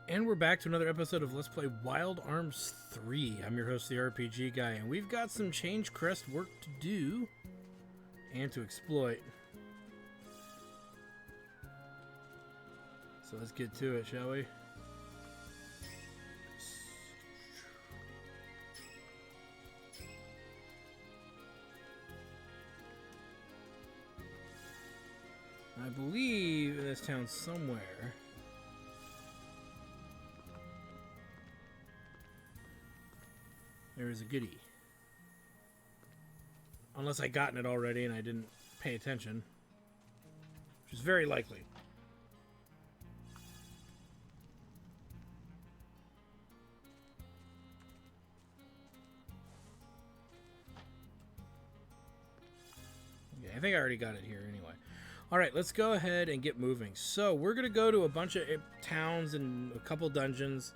And we're back to another episode of Let's Play Wild Arms 3. I'm your host, the RPG Guy, and we've got some Change Crest work to do and to exploit. So let's get to it, shall we? I believe in this town somewhere there is a goodie. Unless I gotten it already and I didn't pay attention. Which is very likely. Okay, I think I already got it here anyway. Alright, let's go ahead and get moving. So, we're going to go to a bunch of towns and a couple dungeons.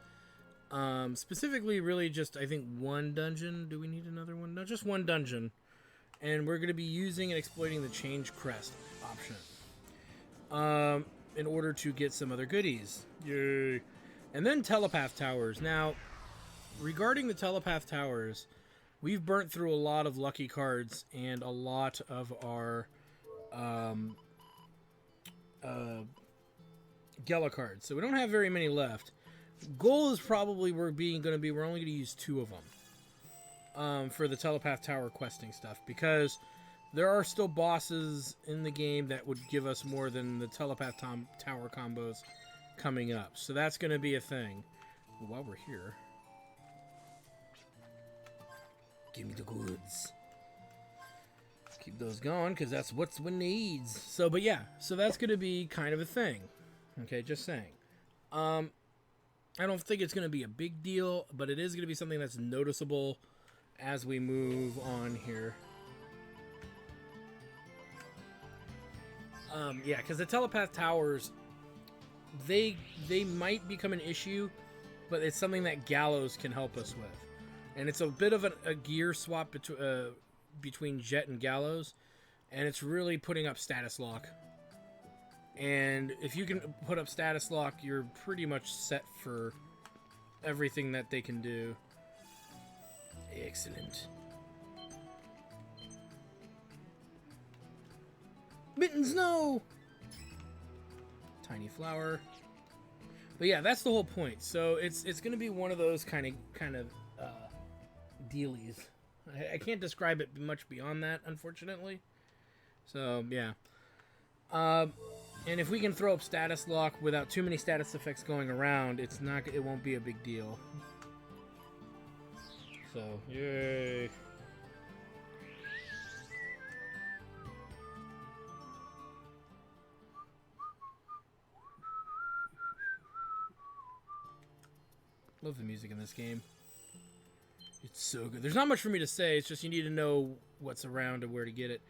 Specifically, really just, I think, one dungeon. Do we need another one? No, just one dungeon. And we're going to be using and exploiting the Change Crest option. In order to get some other goodies. Yay! And then Telepath Towers. Now, regarding the Telepath Towers, we've burnt through a lot of lucky cards and a lot of our Gala cards. So we don't have very many left. Goal is probably we're only going to use 2 of them for the Telepath Tower questing stuff, because there are still bosses in the game that would give us more than the Telepath Tower combos coming up. So that's going to be a thing. But while we're here, give me the goods. Keep those going, because that's what's what needs. So, but yeah, so that's going to be kind of a thing. Okay, just saying. I don't think it's going to be a big deal, but it is going to be something that's noticeable as we move on here. Yeah, because the Telepath Towers, they might become an issue, but it's something that Gallows can help us with. And it's a bit of a gear swap between Jet and Gallows, and it's really putting up status lock. And if you can put up status lock, you're pretty much set for everything that they can do. Excellent. Mittens, no! Tiny flower. But yeah, that's the whole point. So it's going to be one of those kind of dealies. I can't describe it much beyond that, unfortunately. So yeah. And if we can throw up status lock without too many status effects going around, it won't be a big deal. So, yay. Love the music in this game. It's so good. There's not much for me to say. It's just you need to know what's around and where to get it.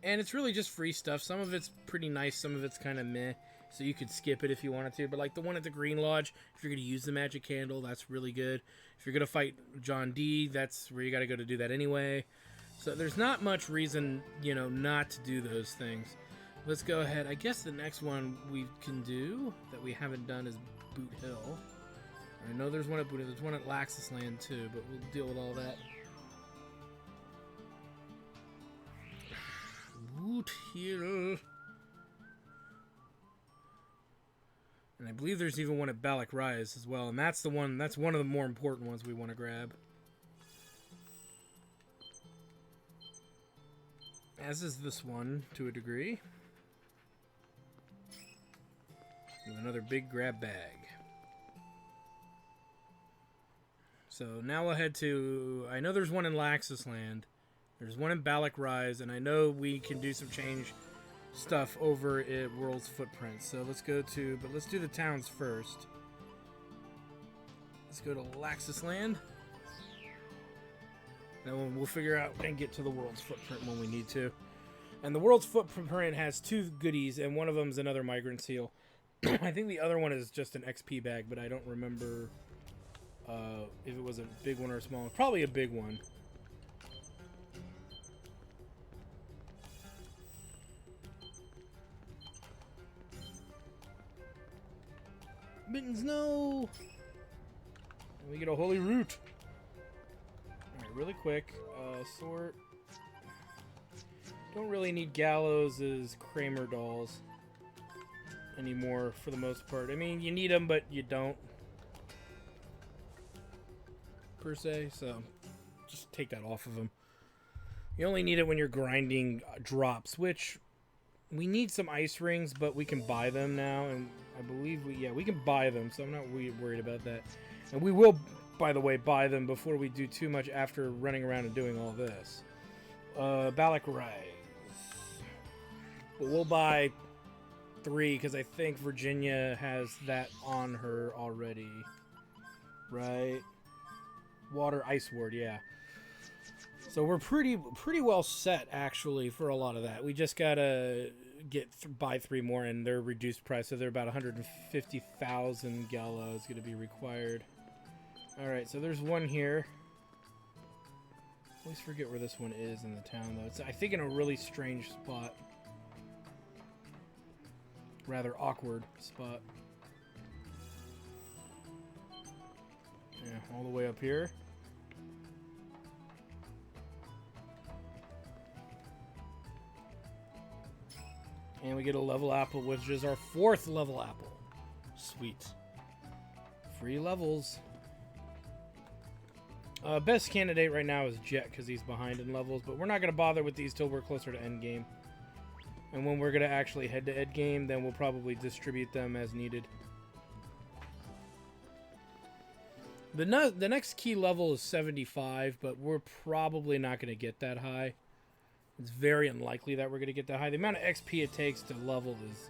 And it's really just free stuff. Some of it's pretty nice. Some of it's kind of meh. So you could skip it if you wanted to. But like the one at the Green Lodge, if you're going to use the magic candle, that's really good. If you're going to fight John D, that's where you got to go to do that anyway. So there's not much reason, not to do those things. Let's go ahead. I guess the next one we can do that we haven't done is Boot Hill. I know there's one at Boot Hill. There's one at Laxus Land too, but we'll deal with all that. Boot Hill. And I believe there's even one at Balak Rise as well, and that's one of the more important ones we want to grab. As is this one to a degree. With another big grab bag. So now we'll head to, I know there's one in Laxus Land. There's one in Balak Rise, and I know we can do some change stuff over at World's Footprint. So let's do the towns first. Let's go to Laxus Land. Then we'll figure out and get to the World's Footprint when we need to. And the World's Footprint has 2 goodies, and one of them is another Migrant Seal. I think the other one is just an XP bag, but I don't remember if it was a big one or a small one. Probably a big one. Mittens, no! And we get a holy root. Alright, really quick. Sort. Don't really need Gallows as Kramer dolls anymore for the most part. I mean, you need them, but you don't. Per se, so just take that off of them. You only need it when you're grinding drops, which we need some ice rings, but we can buy them now, and I believe we can buy them, so I'm not worried about that. And we will, by the way, buy them before we do too much after running around and doing all this. Balak Rise. But we'll buy 3, because I think Virginia has that on her already. Right? Water Ice Ward, yeah. So we're pretty well set, actually, for a lot of that. We just gotta buy 3 more, and they're reduced price, so they're about 150,000 gallows going to be required. Alright, so there's one here. I always forget where this one is in the town, though. It's, I think, in a really strange spot. Rather awkward spot. Yeah, all the way up here. And we get a level apple, which is our 4th level apple. Sweet. Free levels. Best candidate right now is Jet, because he's behind in levels, but we're not going to bother with these till we're closer to endgame. And when we're going to actually head to endgame, then we'll probably distribute them as needed. The next key level is 75, but we're probably not going to get that high. It's very unlikely that we're going to get that high. The amount of XP it takes to level is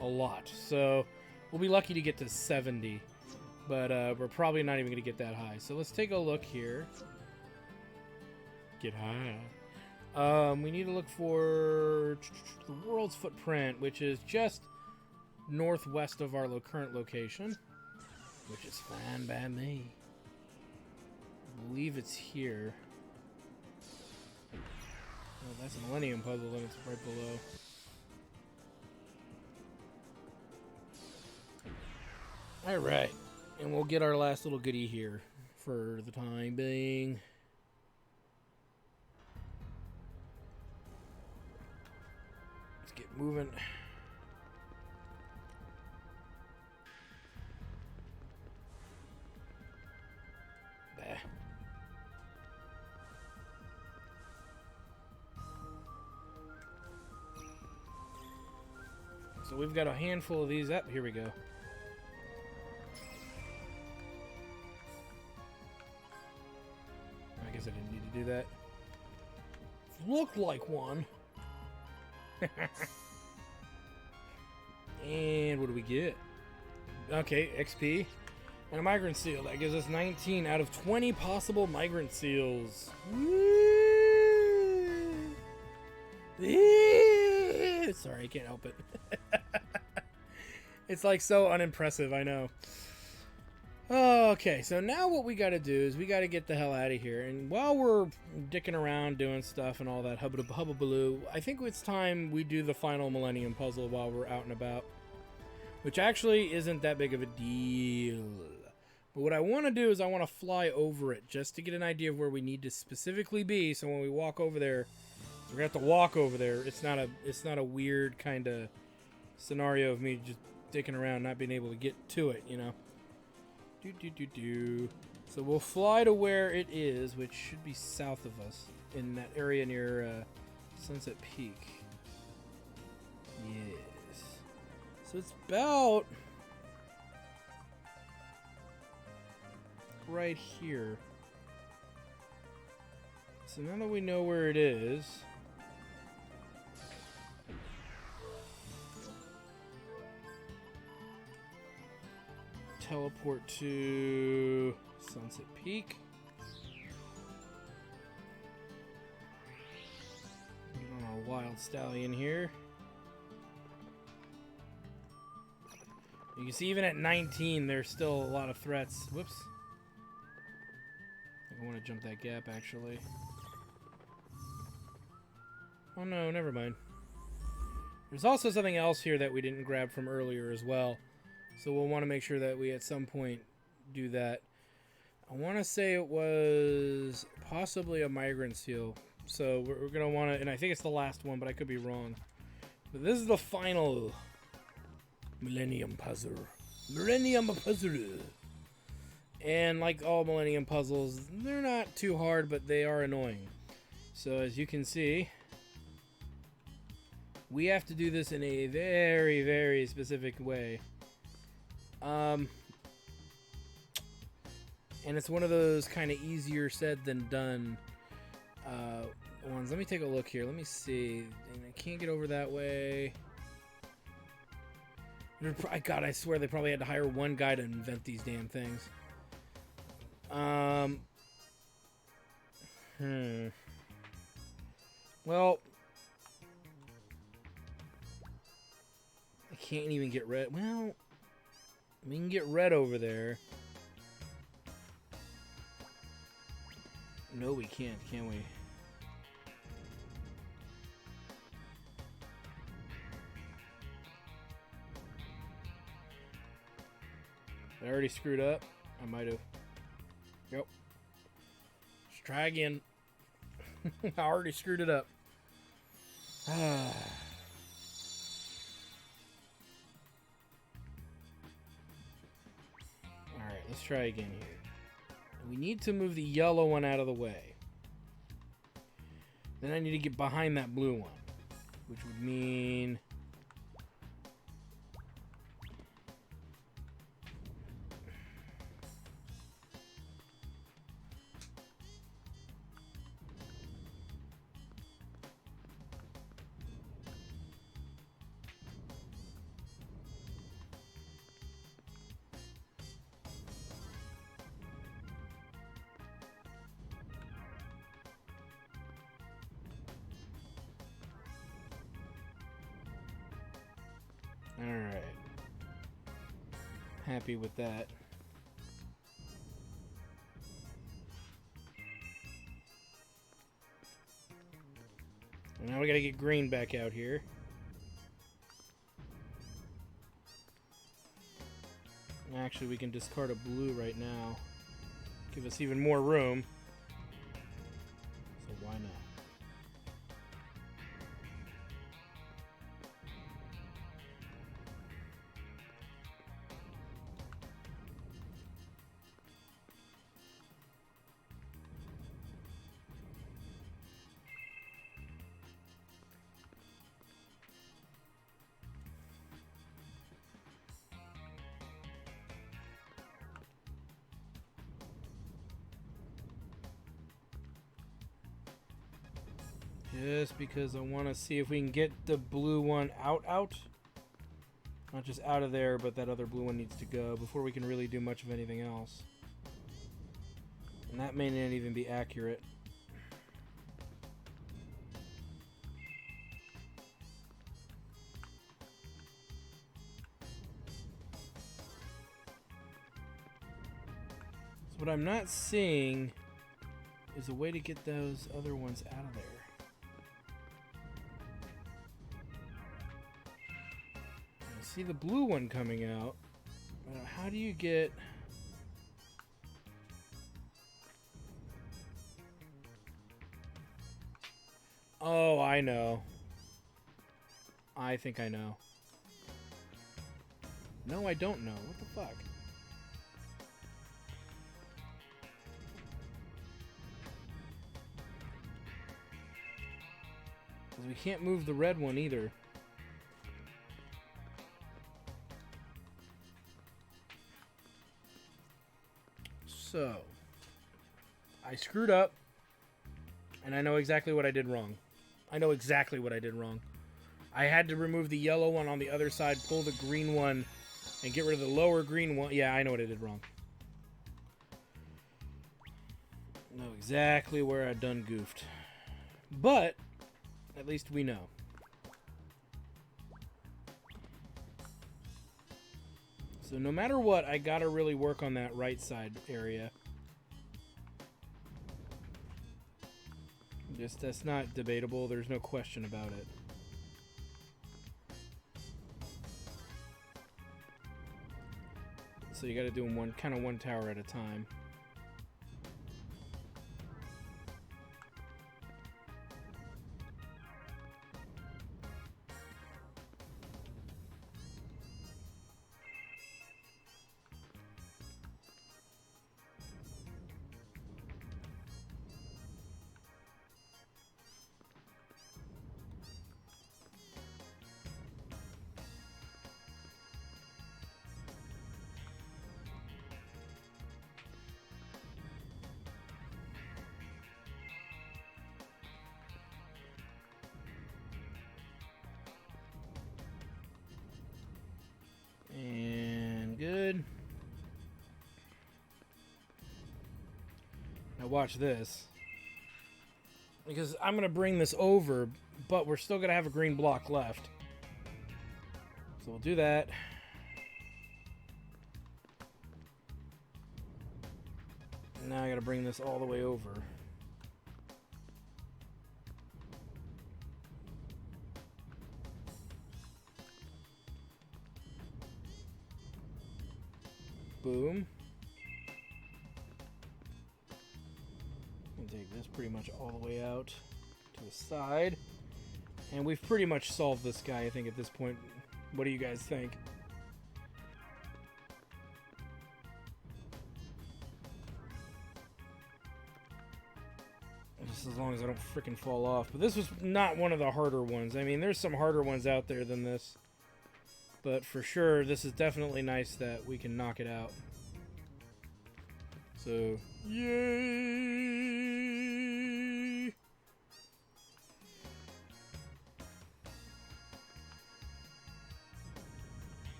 a lot. So we'll be lucky to get to 70. But we're probably not even going to get that high. So let's take a look here. Get high. We need to look for the world's footprint, which is just northwest of our current location. Which is fine by me. I believe it's here. Oh, that's a Millennium puzzle, and it's right below. Alright. And we'll get our last little goodie here for the time being. Let's get moving. Bah. So we've got a handful of these up. Here we go. I guess I didn't need to do that. Looked like one. And what do we get? Okay, XP. And a migrant seal. That gives us 19 out of 20 possible migrant seals. Sorry, I can't help it. It's like so unimpressive, I know. Okay, so now what we gotta do is we gotta get the hell out of here. And while we're dicking around doing stuff and all that hubba-baloo, I think it's time we do the final Millennium puzzle while we're out and about. Which actually isn't that big of a deal. But what I want to do is I want to fly over it just to get an idea of where we need to specifically be. So when we walk over there, we're gonna have to walk over there. It's not a weird kind of scenario of me just dicking around, not being able to get to it, you know. So we'll fly to where it is, which should be south of us, in that area near Sunset Peak. Yes. So it's about right here. So now that we know where it is, teleport to Sunset Peak. Get on our wild stallion here. You can see even at 19, there's still a lot of threats. Whoops. I think I want to jump that gap, actually. Oh no, never mind. There's also something else here that we didn't grab from earlier as well. So we'll want to make sure that we at some point do that. I want to say it was possibly a migrant seal. So we're going to want to, and I think it's the last one, but I could be wrong. But this is the final Millennium puzzle. Millennium puzzle. And like all Millennium puzzles, they're not too hard, but they are annoying. So as you can see, we have to do this in a very, very specific way. And it's one of those kind of easier said than done ones. Let me take a look here. Let me see. And I can't get over that way. God, I swear they probably had to hire one guy to invent these damn things. Well, I can't even get red. Well, we can get red over there. No, we can't, can we? I already screwed up. I might have. Yep. Let's try again. I already screwed it up. Alright, let's try again here. We need to move the yellow one out of the way. Then I need to get behind that blue one, which would mean... Alright. Happy with that. Now we gotta get green back out here. Actually, we can discard a blue right now. Give us even more room. So why not? Just because I want to see if we can get the blue one out. Not just out of there, but that other blue one needs to go before we can really do much of anything else. And that may not even be accurate. So what I'm not seeing is a way to get those other ones out of there. See the blue one coming out. How do you get... Oh, I know. I think I know. No, I don't know. What the fuck? Because we can't move the red one either. So, I screwed up, and I know exactly what I did wrong. I know exactly what I did wrong. I had to remove the yellow one on the other side, pull the green one, and get rid of the lower green one. Yeah, I know what I did wrong. I know exactly where I done goofed. But, at least we know. So no matter what, I gotta really work on that right side area. That's not debatable. There's no question about it. so you got to do them one tower at a time. And good. Now watch this. Because I'm going to bring this over, but we're still going to have a green block left. So we'll do that. Now I got to bring this all the way over. Boom. And take this pretty much all the way out to the side. And we've pretty much solved this guy, I think, at this point. What do you guys think? Just as long as I don't freaking fall off. But this was not one of the harder ones. I mean, there's some harder ones out there than this. But for sure, this is definitely nice that we can knock it out. So, yay!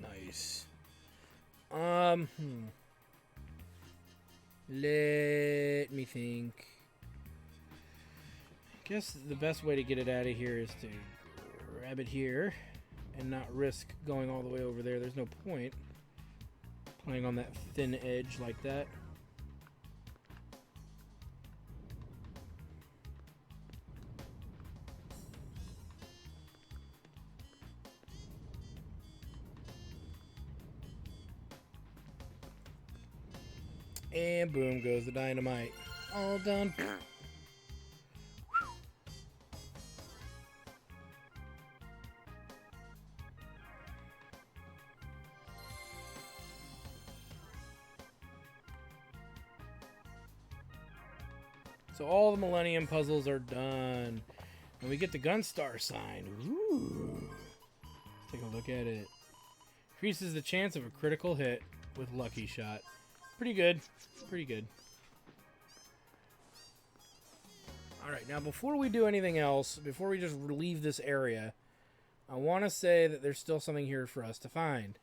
Nice. Let me think. I guess the best way to get it out of here is to grab it here and not risk going all the way over there. There's no point playing on that thin edge like that. And boom goes the dynamite. All done. So all the Millennium puzzles are done. And we get the Gunstar sign. Ooh. Let's take a look at it. Increases the chance of a critical hit with Lucky Shot. Pretty good. Pretty good. Alright, now before we do anything else, before we just leave this area, I want to say that there's still something here for us to find.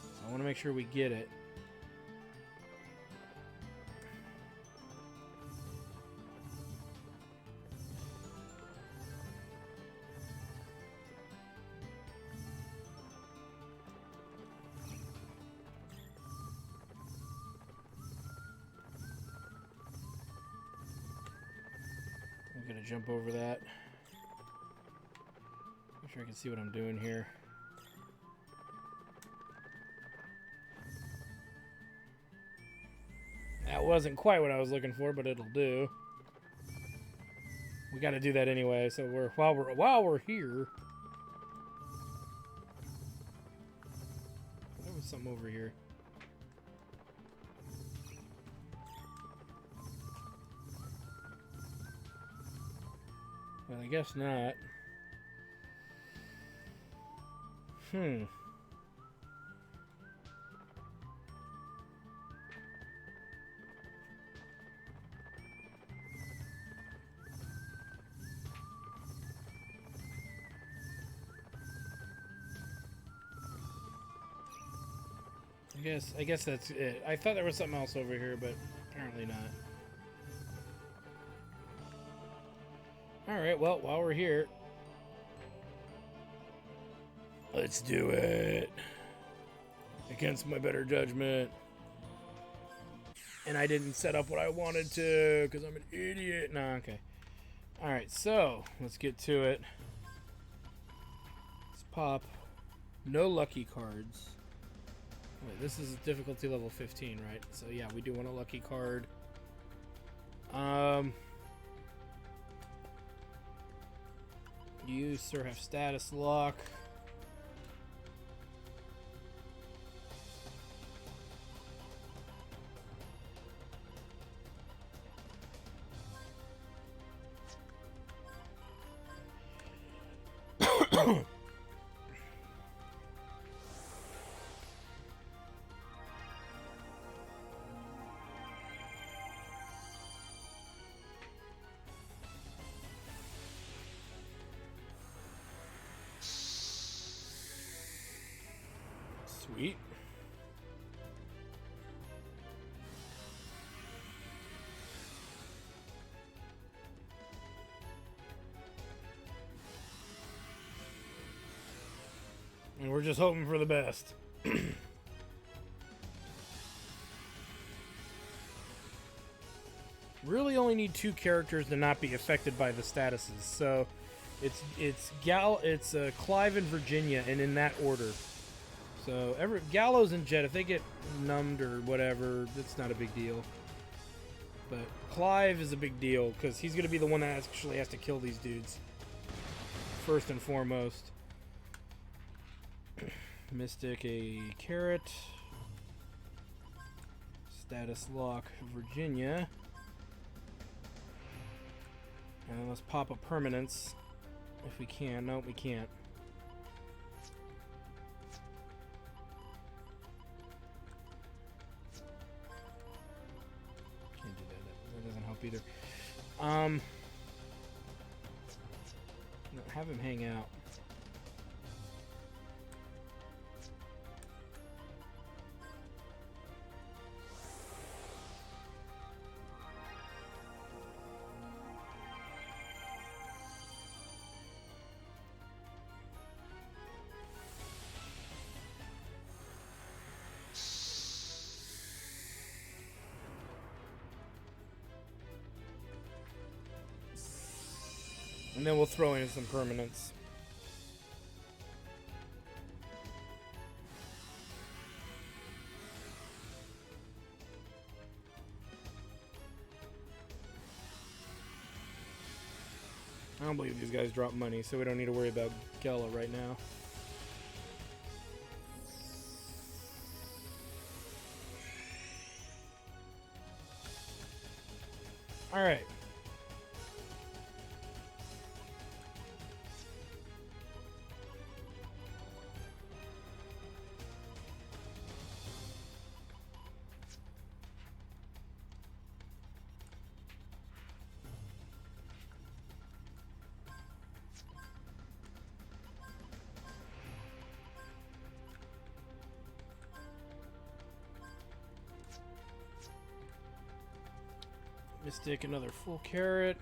So I want to make sure we get it. I'm gonna jump over that. Make sure I can see what I'm doing here. That wasn't quite what I was looking for, but it'll do. We got to do that anyway. So while we're here, there was something over here. Well, I guess not. I guess that's it. I thought there was something else over here, but apparently not. Alright, well, while we're here, let's do it. against my better judgment. And I didn't set up what I wanted to because I'm an idiot. Nah, okay. Alright, so let's get to it. Let's pop no lucky cards. Wait, this is difficulty level 15, right? So yeah, we do want a lucky card. You, sir, have status lock. Sweet. And we're just hoping for the best. Really only need 2 characters to not be affected by the statuses. So it's Clive and Virginia, and in that order. So Gallows and Jet, if they get numbed or whatever, that's not a big deal. But Clive is a big deal because he's going to be the one that actually has to kill these dudes first and foremost. Mystic, a carrot. Status lock, Virginia. And then let's pop a permanence if we can. Nope, we can't. Can't do that. That doesn't help either. No, have him hang out. And then we'll throw in some permanents. I don't believe these guys drop money, so we don't need to worry about Gela right now. Alright. Mystic, another full carrot.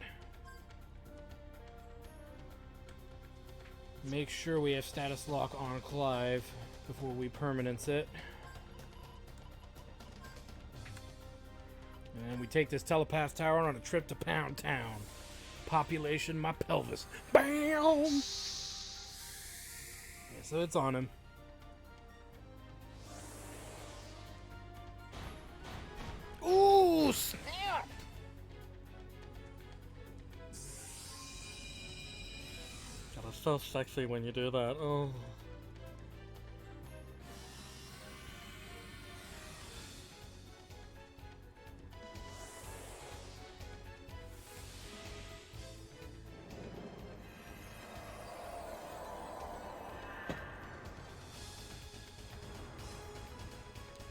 Make sure we have status lock on Clive before we permanence it. And we take this Telepath Tower on a trip to Pound Town. Population, my pelvis. Bam! Yeah, so it's on him. Ooh, snap! God, it's so sexy when you do that. Oh.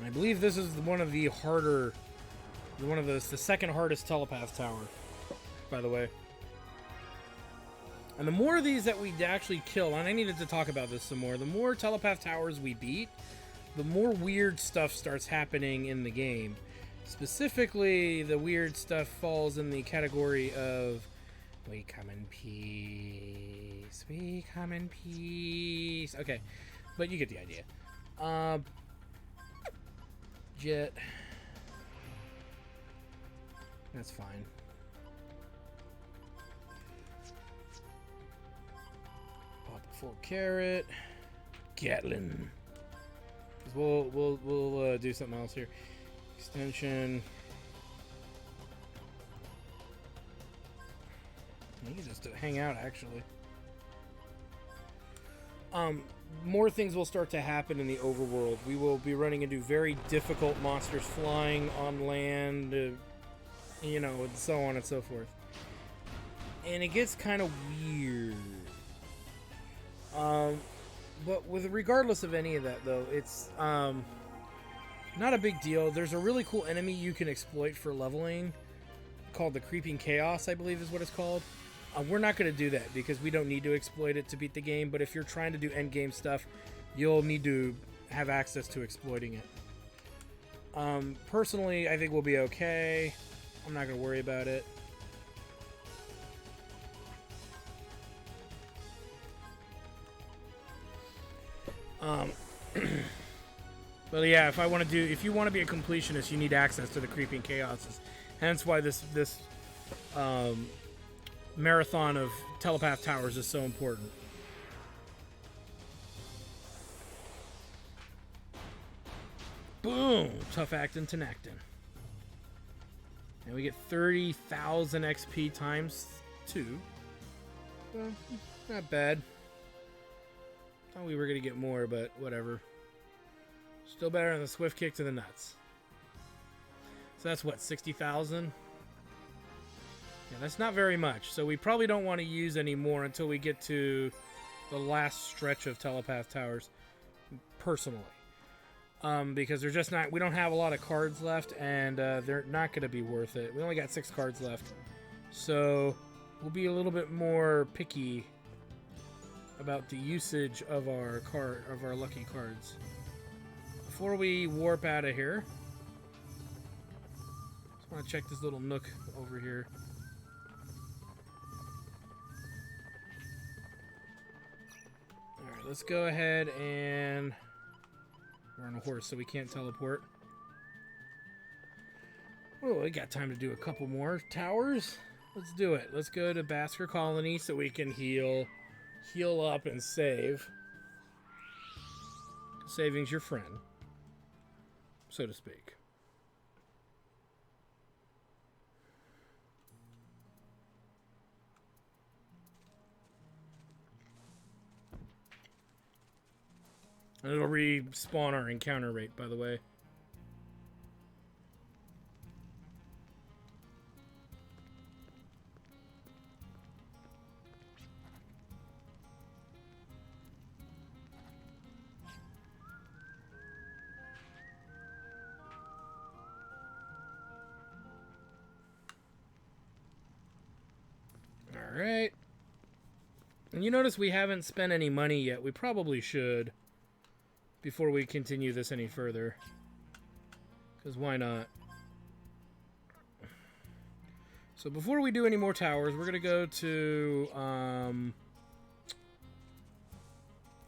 I believe this is one of the harder, the second hardest Telepath Tower, by the way. And the more of these that we actually kill, and I needed to talk about this some more, the more Telepath Towers we beat, the more weird stuff starts happening in the game. Specifically, the weird stuff falls in the category of, we come in peace, we come in peace. Okay, but you get the idea. jet. That's fine. Pop a full carrot. Gatlin. We'll do something else here. Extension. You can just hang out, actually. More things will start to happen in the overworld. We will be running into very difficult monsters flying on land, you know, and so on and so forth. And it gets kind of weird. But regardless of any of that, though, it's not a big deal. There's a really cool enemy you can exploit for leveling called the Creeping Chaos, I believe is what it's called. We're not going to do that because we don't need to exploit it to beat the game, but if you're trying to do endgame stuff, you'll need to have access to exploiting it. Personally, I think we'll be okay. I'm not going to worry about it. But yeah, if you want to be a completionist, you need access to the Creeping Chaoses. Hence why this marathon of Telepath Towers is so important. Boom! Tough actin' Tenactin. And we get 30,000 XP times 2. Well, not bad. Thought we were going to get more, but whatever. Still better than the swift kick to the nuts. So that's what, 60,000? Yeah, that's not very much. So we probably don't want to use any more until we get to the last stretch of Telepath Towers, personally. Because they're just not, we don't have a lot of cards left, and they're not going to be worth it. We only got 6 cards left. So we'll be a little bit more picky about the usage of our lucky cards. Before we warp out of here, just want to check this little nook over here. Alright, let's go ahead and... We're on a horse, so we can't teleport. Oh, we got time to do a couple more towers. Let's do it. Let's go to Basker Colony so we can heal up and save. Saving's your friend, so to speak. And it'll respawn our encounter rate, by the way. Alright. And you notice we haven't spent any money yet. We probably should, before we continue this any further. Because why not? So before we do any more towers, we're going to go to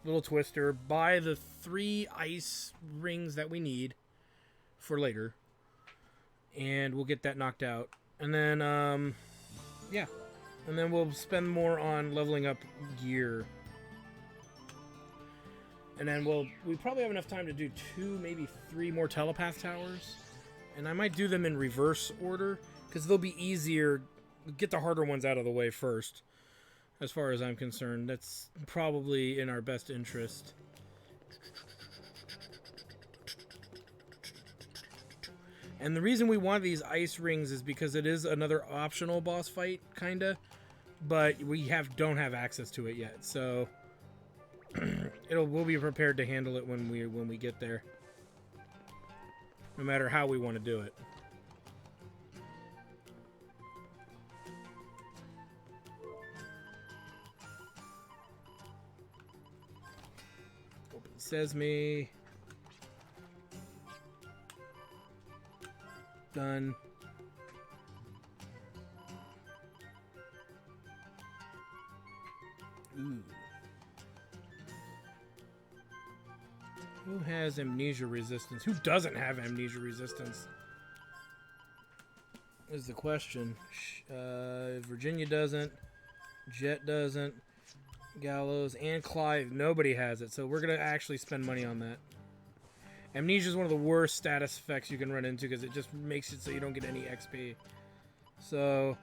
Little Twister, buy the 3 ice rings that we need for later. And we'll get that knocked out. And then, yeah. And then we'll spend more on leveling up gear. And then we probably have enough time to do 2, maybe 3 more Telepath Towers. And I might do them in reverse order, because they'll be easier. Get the harder ones out of the way first, as far as I'm concerned. That's probably in our best interest. And the reason we want these ice rings is because it is another optional boss fight, kinda. But we don't have access to it yet, so we'll be prepared to handle it when we get there. No matter how we want to do it. Open Sesame. Done. Ooh. Who has amnesia resistance? Who doesn't have amnesia resistance? Is the question. Virginia doesn't. Jet doesn't. Gallows and Clive. Nobody has it. So we're going to actually spend money on that. Amnesia is one of the worst status effects you can run into because it just makes it so you don't get any XP. So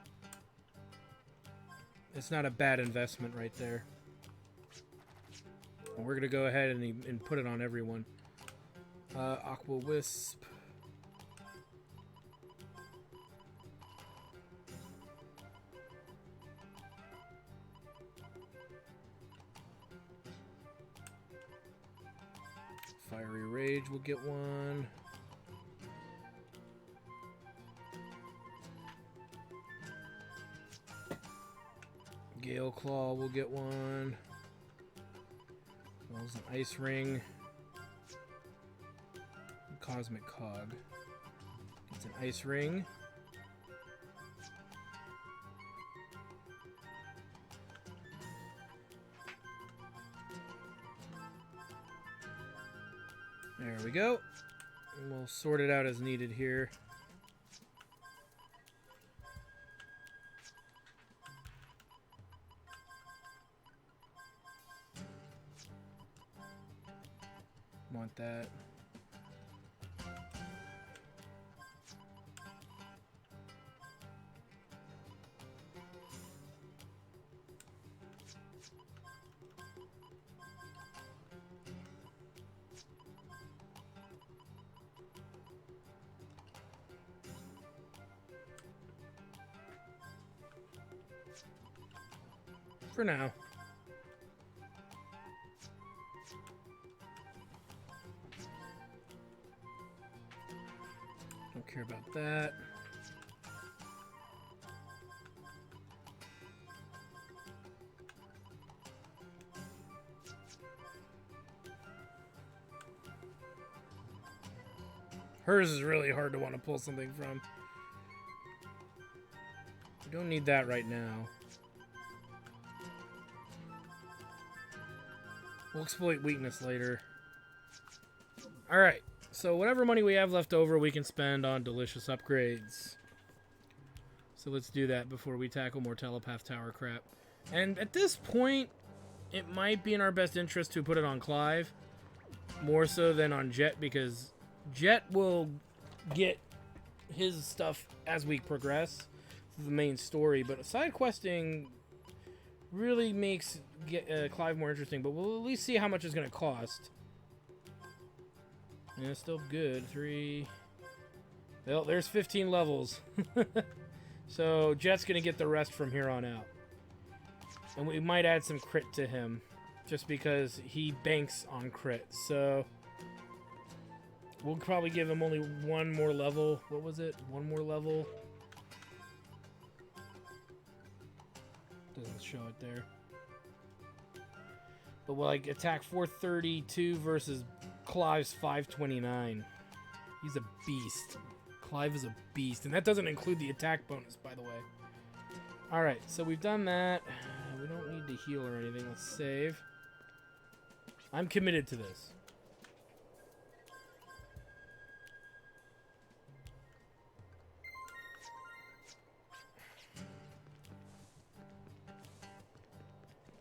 it's not a bad investment right there. And we're going to go ahead and put it on everyone. Aqua Wisp. Fiery Rage will get one. Gale Claw will get one. Well, an Ice Ring. Cosmic Cog. It's an Ice Ring. There we go. And we'll sort it out as needed here. Want that. For now. Don't care about that. Hers is really hard to want to pull something from. We don't need that right now. We'll exploit weakness later. Alright, so whatever money we have left over, we can spend on delicious upgrades. So let's do that before we tackle more Telepath Tower crap. And at this point, it might be in our best interest to put it on Clive. More so than on Jet, because Jet will get his stuff as we progress through the main story. But side questing really makes Clive more interesting, but we'll at least see how much it's going to cost. And it's still good. 3. Well, there's 15 levels. So Jet's going to get the rest from here on out. And we might add some crit to him, just because he banks on crit. So we'll probably give him only one more level. What was it? One more level. Doesn't show it there. But we'll like attack 432 versus Clive's 529. He's a beast. Clive is a beast. And that doesn't include the attack bonus, by the way. Alright, so we've done that. We don't need to heal or anything. Let's save. I'm committed to this.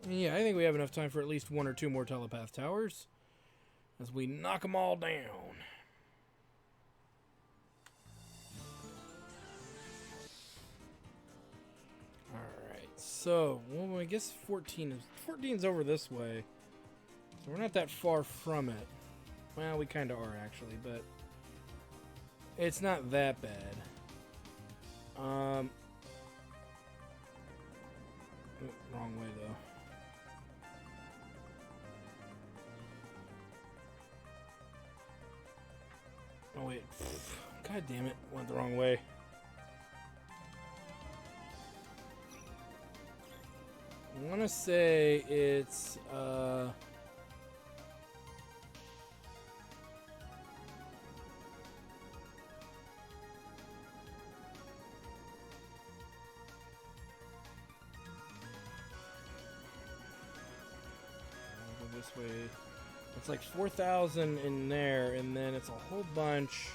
Yeah, I think we have enough time for at least 1 or 2 more Telepath Towers as we knock them all down. Alright, so, well, I guess 14's over this way. So we're not that far from it. Well, we kind of are, actually, but it's not that bad. Wrong way, though. Oh, wait. God damn it. Went the wrong way. I want to say it's, Go this way. It's like 4,000 in there, and then it's a whole bunch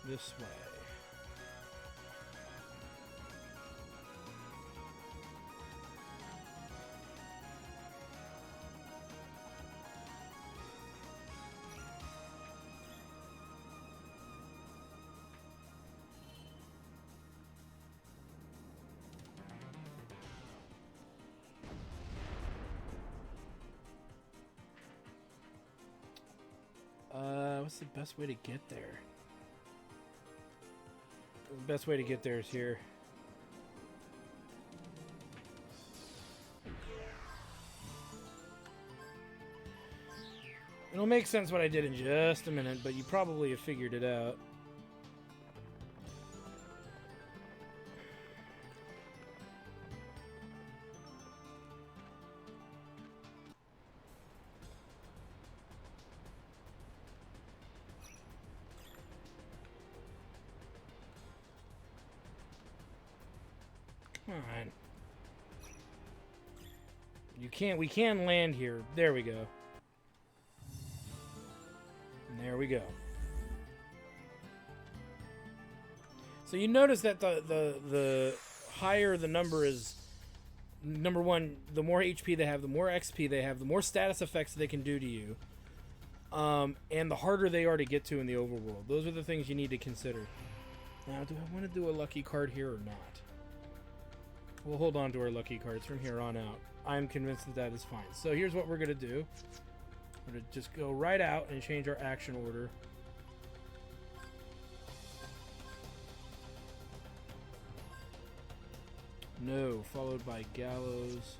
this way. What's the best way to get there? The best way to get there is here. It'll make sense what I did in just a minute, but you probably have figured it out. Come on. We can land here. There we go. And there we go. So you notice that the higher the number is, number one, the more HP they have, the more XP they have, the more status effects they can do to you, and the harder they are to get to in the overworld. Those are the things you need to consider. Now, do I want to do a lucky card here or not? We'll hold on to our lucky cards from here on out. I'm convinced that that is fine. So here's what we're going to do. We're going to just go right out and change our action order. No, followed by Gallows.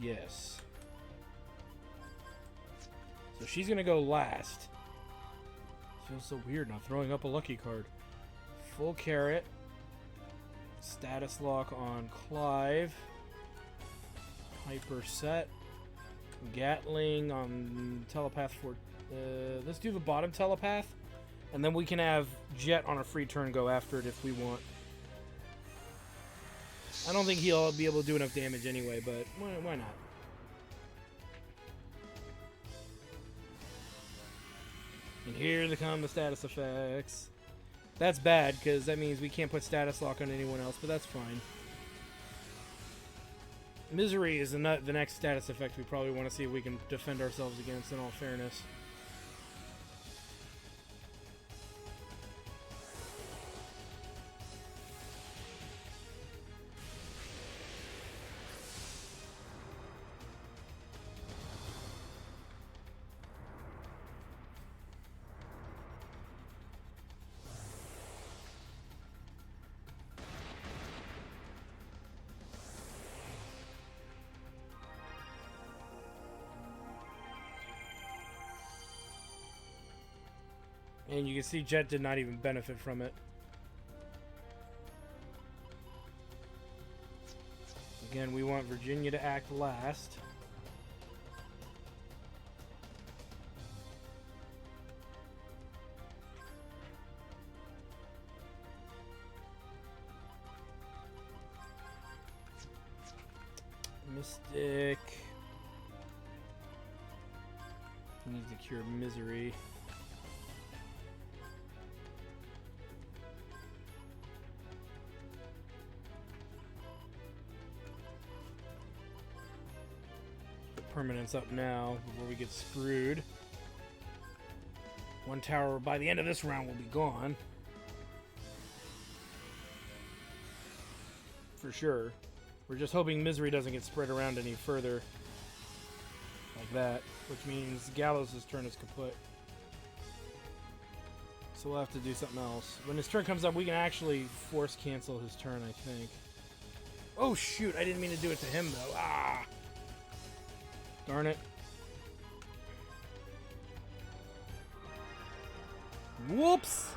Yes. So she's going to go last. Feels so weird not throwing up a lucky card. Full carrot. Status lock on Clive. Hyper set. Gatling on Telepath for... let's do the bottom Telepath. And then we can have Jet on a free turn go after it if we want. I don't think he'll be able to do enough damage anyway, but why not? And here they come the status effects. That's bad, because that means we can't put status lock on anyone else, but that's fine. Misery is the next status effect we probably want to see if we can defend ourselves against, in all fairness. And you can see Jet did not even benefit from it. Again, we want Virginia to act last. Mystic. Needs to cure misery. Permanence up now before we get screwed. One tower by the end of this round will be gone. For sure. We're just hoping misery doesn't get spread around any further. Like that. Which means Gallows' turn is kaput. So we'll have to do something else. When his turn comes up, we can actually force cancel his turn, I think. Oh shoot, I didn't mean to do it to him though. Ah! Darn it. Whoops!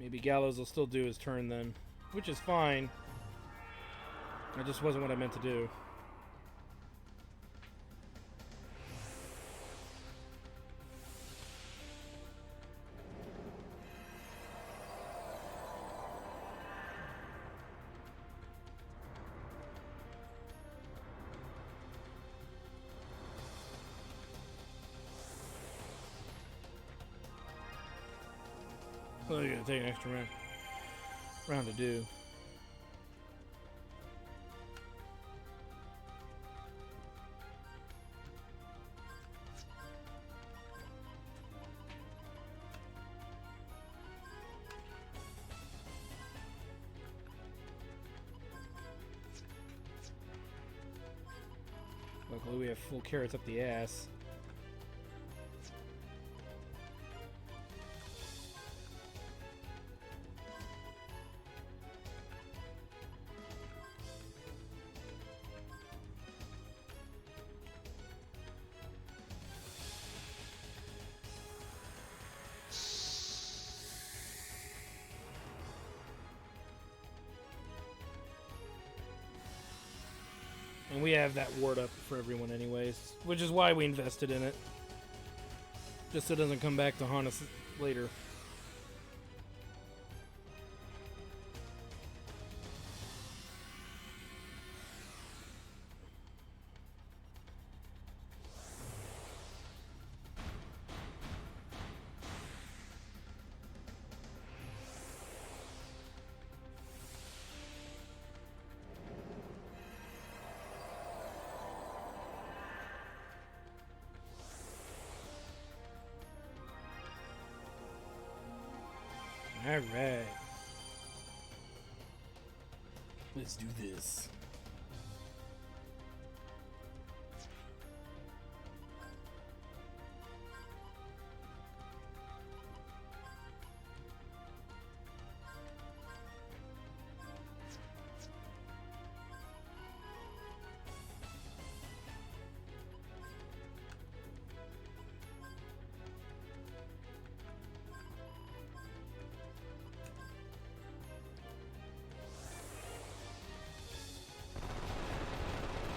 Maybe Gallows will still do his turn then. Which is fine. That just wasn't what I meant to do. Well, you're gonna take an extra round to do. Luckily, we have full carrots up the ass. And we have that ward up for everyone anyways, which is why we invested in it. Just so it doesn't come back to haunt us later. Alright. Let's do this.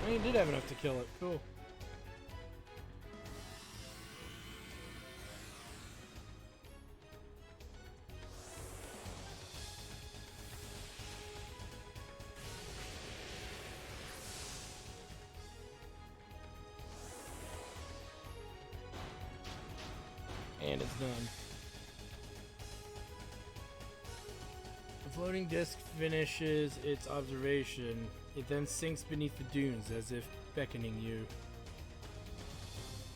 He did have enough to kill it. Cool. And it's done. The floating disc finishes its observation. It then sinks beneath the dunes as if beckoning you.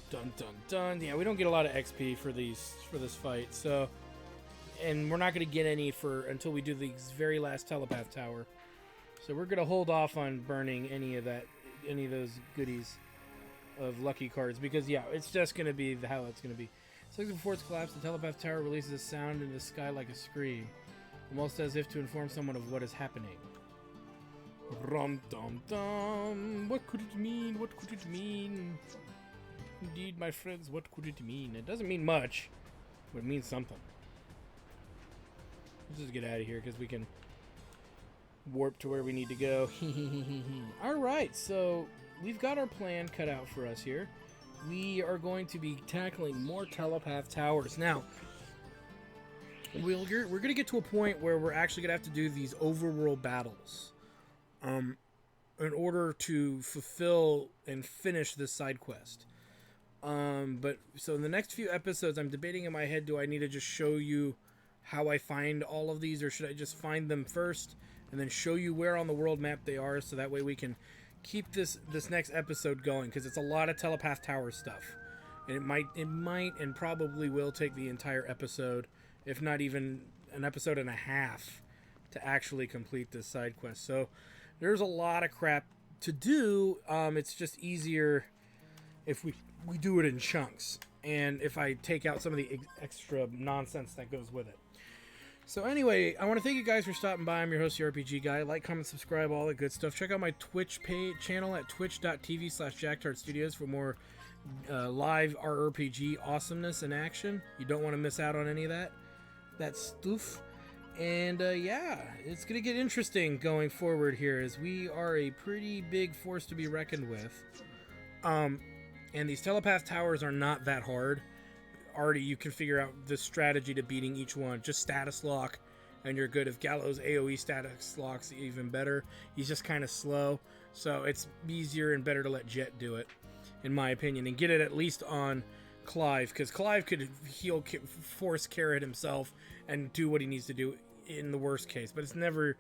Dun dun dun. Yeah, we don't get a lot of XP for this fight, so, and we're not going to get any until we do the very last Telepath Tower. So we're going to hold off on burning any of those goodies of lucky cards, because yeah, it's just going to be how it's going to be. Seconds before its collapse, the Telepath Tower releases a sound in the sky like a scream, almost as if to inform someone of what is happening. Rum dum dum. What could it mean? What could it mean? Indeed, my friends, what could it mean? It doesn't mean much, but it means something. Let's just get out of here because we can warp to where we need to go. Alright, so we've got our plan cut out for us here. We are going to be tackling more Telepath Towers. Now, we're going to get to a point where we're actually going to have to do these overworld battles. In order to fulfill and finish this side quest. But so in the next few episodes, I'm debating in my head, do I need to just show you how I find all of these, or should I just find them first and then show you where on the world map they are, so that way we can keep this next episode going, because it's a lot of Telepath Tower stuff. And it might and probably will take the entire episode, if not even an episode and a half, to actually complete this side quest. So there's a lot of crap to do. It's just easier if we do it in chunks, and if I take out some of the extra nonsense that goes with it. So anyway, I want to thank you guys for stopping by. I'm your host, the RPG Guy. Like, comment, subscribe, all that good stuff. Check out my Twitch channel at twitch.tv/JackTartStudios for more live RPG awesomeness in action. You don't want to miss out on any of that stuff. And yeah, it's going to get interesting going forward here, as we are a pretty big force to be reckoned with. And these Telepath Towers are not that hard. Already you can figure out the strategy to beating each one. Just status lock and you're good. If Gallows AoE status locks, even better. He's just kind of slow, so it's easier and better to let Jet do it, in my opinion, and get it at least on Clive, because Clive could heal force Carrot himself and do what he needs to do in the worst case, but it never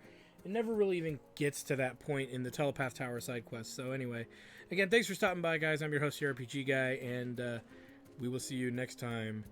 really even gets to that point in the Telepath Tower side quest. So anyway, again, thanks for stopping by, guys. I'm your host, the RPG Guy, and we will see you next time.